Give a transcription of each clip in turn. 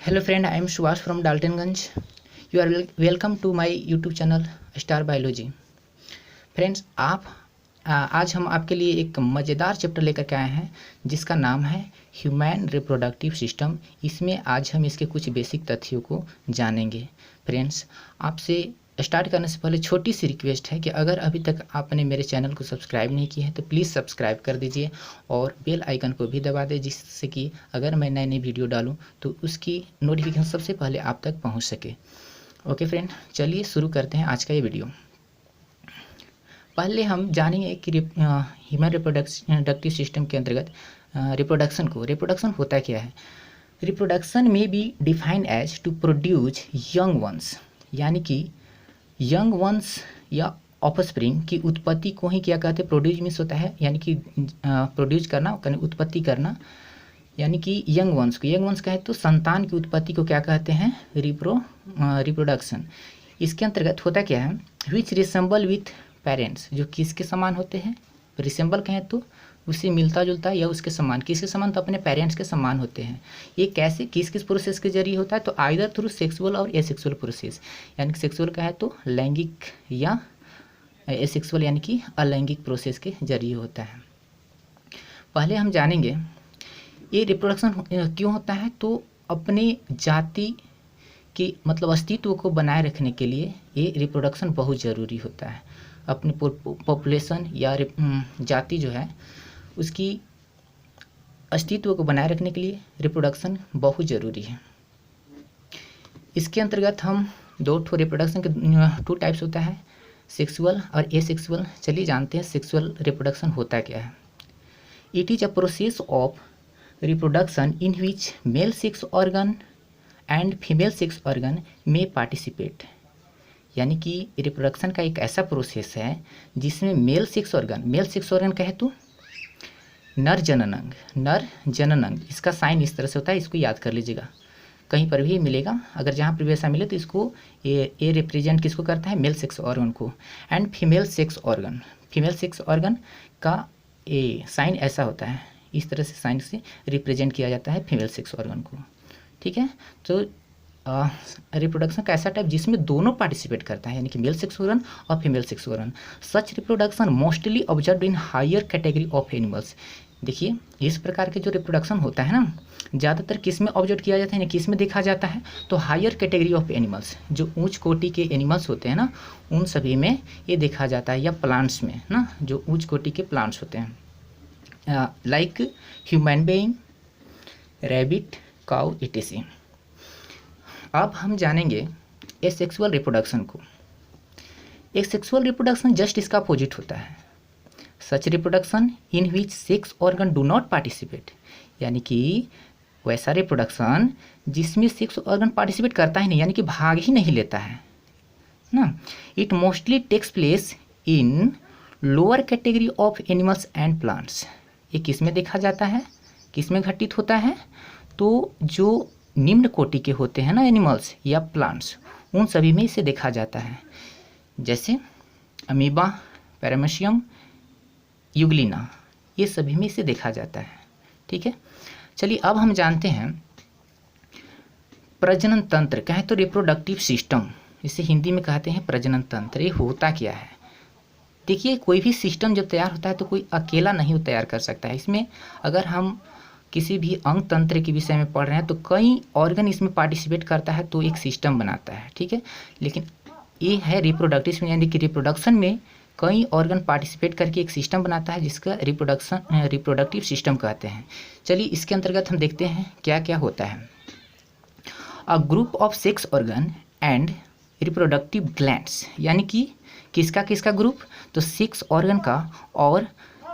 Hello friend, I am Suvash from Daltonganj. You are welcome to my YouTube channel Star Biology. Friends आज हम आपके लिए एक मज़ेदार चैप्टर लेकर के आए हैं जिसका नाम है ह्यूमन रिप्रोडक्टिव सिस्टम। इसमें आज हम इसके कुछ बेसिक तथ्यों को जानेंगे। फ्रेंड्स, आपसे स्टार्ट करने से पहले छोटी सी रिक्वेस्ट है कि अगर अभी तक आपने मेरे चैनल को सब्सक्राइब नहीं किया है तो प्लीज़ सब्सक्राइब कर दीजिए और बेल आइकन को भी दबा दें, जिससे कि अगर मैं नई नई वीडियो डालूं तो उसकी नोटिफिकेशन सबसे पहले आप तक पहुंच सके। ओके फ्रेंड, चलिए शुरू करते हैं आज का ये वीडियो। पहले हम जानेंगे कि ह्यूमन रिप्रोडक्टिव सिस्टम के अंतर्गत रिप्रोडक्शन होता क्या है। रिप्रोडक्शन में be defined as to produce young ones, यानी कि यंग वंस या ऑफस्प्रिंग की उत्पत्ति को ही क्या कहते हैं, प्रोड्यूस मीन्स होता है यानी कि प्रोड्यूस करना, उत्पत्ति करना, यानी कि यंग वंस कहे तो संतान की उत्पत्ति को क्या कहते हैं, रिप्रोडक्शन। इसके अंतर्गत होता क्या है, विच रिसेंबल विथ पेरेंट्स, जो किसके समान होते हैं, रिसेंबल कहें तो उससे मिलता जुलता है या उसके समान। किसके समान, तो अपने पेरेंट्स के समान होते हैं। ये कैसे, किस किस प्रोसेस के जरिए होता है, तो आइदर थ्रू सेक्सुअल और एसेक्सुअल प्रोसेस, यानी कि सेक्सुअल का है तो लैंगिक या एसेक्सुअल यानी कि अलैंगिक प्रोसेस के जरिए होता है। पहले हम जानेंगे ये रिप्रोडक्शन क्यों होता है। तो अपने जाति के अस्तित्व को बनाए रखने के लिए ये रिप्रोडक्शन बहुत ज़रूरी होता है। अपनी पॉपुलेशन या जाति जो है उसकी अस्तित्व को बनाए रखने के लिए रिप्रोडक्शन बहुत ज़रूरी है। इसके अंतर्गत हम दो रिप्रोडक्शन के टू टाइप्स होता है, सेक्सुअल और एसेक्सुअल। चलिए जानते हैं सेक्सुअल रिप्रोडक्शन होता क्या है। It is a process of reproduction in which mail sex organ and female sex organ में पार्टिसिपेट, यानी कि रिप्रोडक्शन का एक ऐसा प्रोसेस है जिसमें मेल सेक्स ऑर्गन कहे तो नर जननांग, इसका साइन इस तरह से होता है, इसको याद कर लीजिएगा, कहीं पर भी मिलेगा, अगर जहाँ पर भी ऐसा मिले तो इसको ये रिप्रेजेंट किसको करता है, मेल सेक्स ऑर्गन को। एंड फीमेल सेक्स ऑर्गन का ये साइन ऐसा होता है, इस तरह से साइन से रिप्रेजेंट किया जाता है फीमेल सेक्स ऑर्गन को। ठीक है, तो रिप्रोडक्शन का ऐसा टाइप जिसमें दोनों पार्टिसिपेट करता है, यानी कि मेल सेक्स ऑर्गन और female sex organ. Such reproduction mostly observed in higher category of animals. देखिए, इस प्रकार के जो रिप्रोडक्शन होता है ना, ज़्यादातर किस में ऑब्जर्व किया जाता है, यानी किस में देखा जाता है, तो हायर कैटेगरी ऑफ एनिमल्स, जो उच्च कोटि के एनिमल्स होते हैं ना, उन सभी में ये देखा जाता है, या प्लांट्स में ना, जो उच्च कोटि के प्लांट्स होते हैं, like human being, rabbit, cow, etc. अब हम जानेंगे एसेक्सुअल रिप्रोडक्शन को। एसेक्सुअल रिप्रोडक्शन जस्ट इसका अपोजिट होता है, such reproduction in which sex organ do not participate, यानी कि वैसा रिप्रोडक्शन जिसमें सेक्स ऑर्गन पार्टिसिपेट करता ही नहीं, यानी कि भाग ही नहीं लेता है ना। It mostly takes place in lower category of animals and plants. ये किस में देखा जाता है, किस में घटित होता है, तो जो निम्न कोटि के होते हैं ना एनिमल्स या प्लांट्स, उन सभी में इसे देखा जाता है, जैसे अमीबा, पैरामीशियम, यूग्लिना, ये सभी में इसे देखा जाता है। ठीक है, चलिए अब हम जानते हैं प्रजनन तंत्र, कहें तो रिप्रोडक्टिव सिस्टम, इसे हिंदी में कहते हैं प्रजनन तंत्र। ये होता क्या है। देखिए, कोई भी सिस्टम जब तैयार होता है तो कोई अकेला नहीं तैयार कर सकता है। इसमें अगर हम किसी भी अंग तंत्र के विषय में पढ़ रहे हैं तो कई ऑर्गन इसमें पार्टिसिपेट करता है तो एक सिस्टम बनाता है। ठीक है, लेकिन ये है रिप्रोडक्टिव, यानी कि रिप्रोडक्शन में कई ऑर्गन पार्टिसिपेट करके एक सिस्टम बनाता है जिसका रिप्रोडक्टिव सिस्टम कहते हैं। चलिए इसके अंतर्गत हम देखते हैं क्या क्या होता है। A group of sex organ and reproductive glands, यानी कि किसका ग्रुप, तो सेक्स ऑर्गन का और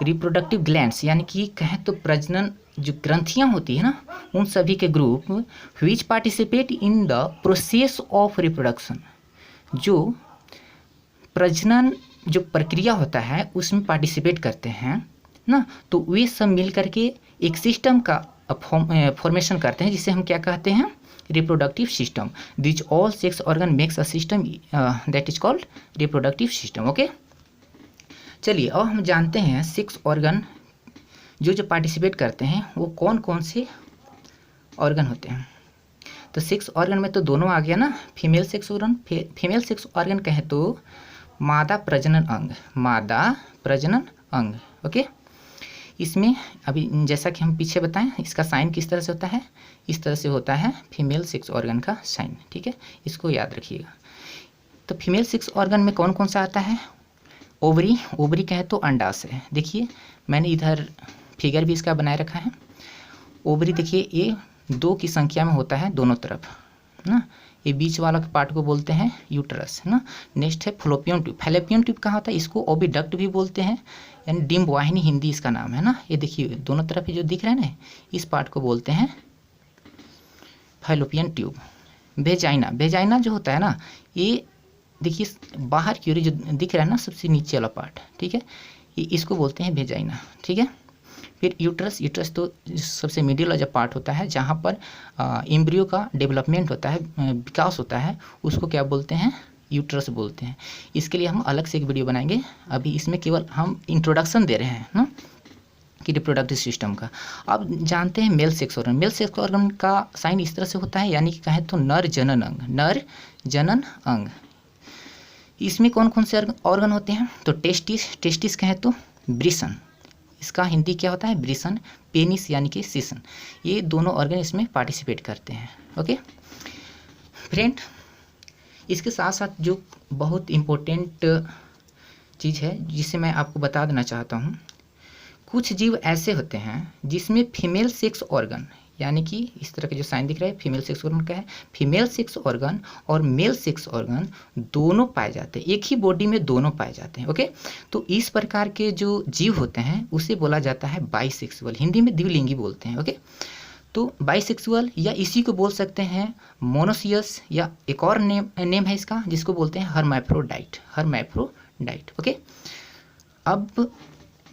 रिप्रोडक्टिव ग्लैंड्स, यानी कि कहें तो प्रजनन जो ग्रंथियां होती है ना, उन सभी के group which participate in the process of reproduction, जो प्रजनन जो प्रक्रिया होता है उसमें पार्टिसिपेट करते हैं ना, तो वे सब मिल करके एक सिस्टम का फॉर्मेशन करते हैं जिसे हम क्या कहते हैं, reproductive system. This all sex organ makes a system that is called reproductive system. Okay, चलिए अब हम जानते हैं सेक्स ऑर्गन जो पार्टिसिपेट करते हैं वो कौन कौन से ऑर्गन होते हैं। तो सेक्स ऑर्गन में तो दोनों आ गया ना, female sex organ, female sex organ कहें तो मादा प्रजनन अंग, मादा प्रजनन अंग। ओके, इसमें अभी जैसा कि हम पीछे बताएं, इसका साइन किस तरह से होता है, इस तरह से होता है फीमेल सेक्स ऑर्गन का साइन। ठीक है, इसको याद रखिएगा। तो फीमेल सेक्स ऑर्गन में कौन कौन सा आता है, ओवरी, ओवरी कहे तो अंडाशय। देखिए मैंने इधर फिगर भी इसका बनाए रखा है। ओवरी देखिए ये 2 की संख्या में होता है दोनों तरफ ना, ये बीच वाला पार्ट को बोलते हैं यूट्रस है ना। नेक्स्ट है फैलोपियन ट्यूब, फैलोपियन ट्यूब कहाँ होता है, इसको ओविडक्ट भी बोलते हैं, यानी डिम्ब वाहिनी हिंदी इसका नाम है ना। ये देखिए दोनों तरफ जो दिख रहा है ना, इस पार्ट को बोलते हैं फैलोपियन ट्यूब। वेजाइना, वेजाइना जो होता है ना, ये देखिए बाहर की ओर जो दिख रहा है ना सबसे नीचे वाला पार्ट, ठीक है, ये इसको बोलते हैं वेजाइना। ठीक है, फिर यूट्रस, यूट्रस तो सबसे मिडिल वाला जो पार्ट होता है जहाँ पर एम्ब्रियो का डेवलपमेंट होता है, विकास होता है, उसको क्या बोलते हैं, यूट्रस बोलते हैं। इसके लिए हम अलग से एक वीडियो बनाएंगे, अभी इसमें केवल हम इंट्रोडक्शन दे रहे हैं ना कि रिप्रोडक्टिव सिस्टम का। अब जानते हैं mail sex organ, mail sex organ का साइन इस तरह से होता है, यानी कि कहें तो नर जनन अंग, नर जनन अंग। इसमें कौन कौन से ऑर्गन होते हैं, तो टेस्टिस, टेस्टिस कहें तो ब्रिसन, इसका हिंदी क्या होता है ब्रिसन, पेनिस यानी कि सीसन, ये दोनों ऑर्गन इसमें पार्टिसिपेट करते हैं। ओके फ्रेंड, इसके साथ साथ जो बहुत इम्पोर्टेंट चीज़ है जिसे मैं आपको बता देना चाहता हूँ, कुछ जीव ऐसे होते हैं जिसमें फीमेल सेक्स ऑर्गन, यानी कि इस तरह के जो साइन दिख रहा है फीमेल सेक्स ऑर्गन का है, फीमेल सेक्स ऑर्गन और मेल सेक्स ऑर्गन दोनों पाए जाते हैं, एक ही बॉडी में दोनों पाए जाते हैं। ओके, तो इस प्रकार के जो जीव होते हैं उसे बोला जाता है बाइसेक्सुअल, हिंदी में द्विलिंगी बोलते हैं। ओके, तो बाइसेक्सुअल या इसी को बोल सकते हैं मोनोसियस, या एक और नेम है इसका जिसको बोलते हैं हर्मैफ्रोडाइट, हर्मैफ्रोडाइट। ओके, अब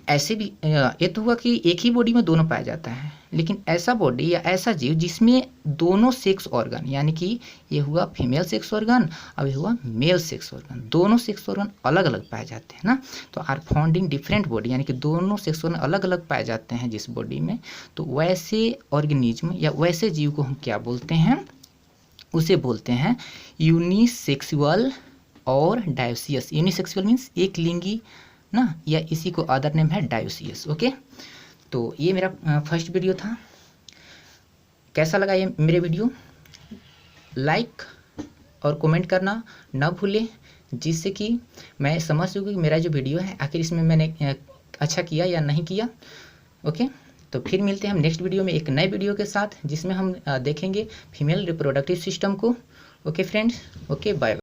ऐसे भी ये तो हुआ कि एक ही बॉडी में दोनों पाया जाता है, लेकिन ऐसा बॉडी या ऐसा जीव जिसमें दोनों सेक्स ऑर्गन, यानी कि ये हुआ फीमेल सेक्स ऑर्गन, अब ये हुआ मेल सेक्स ऑर्गन, दोनों सेक्स ऑर्गन अलग अलग पाए जाते हैं ना, तो are found in different body, यानी कि दोनों सेक्स ऑर्गन अलग अलग पाए जाते हैं जिस बॉडी में, तो वैसे ऑर्गेनिज्म या वैसे जीव को हम क्या बोलते हैं, उसे बोलते हैं यूनिसेक्सुअल और डायोसियस। यूनिसेक्सुअल मीन्स एक लिंगी ना, या इसी को अदर नेम है डायोसियस। ओके, तो ये मेरा फर्स्ट वीडियो था। कैसा लगा ये मेरे वीडियो, लाइक और कमेंट करना ना भूलें, जिससे कि मैं समझ सकूँ कि मेरा जो वीडियो है आखिर इसमें मैंने अच्छा किया या नहीं किया। ओके, तो फिर मिलते हैं हम नेक्स्ट वीडियो में एक नए वीडियो के साथ, जिसमें हम देखेंगे फीमेल रिप्रोडक्टिव सिस्टम को। Okay friends, okay bye.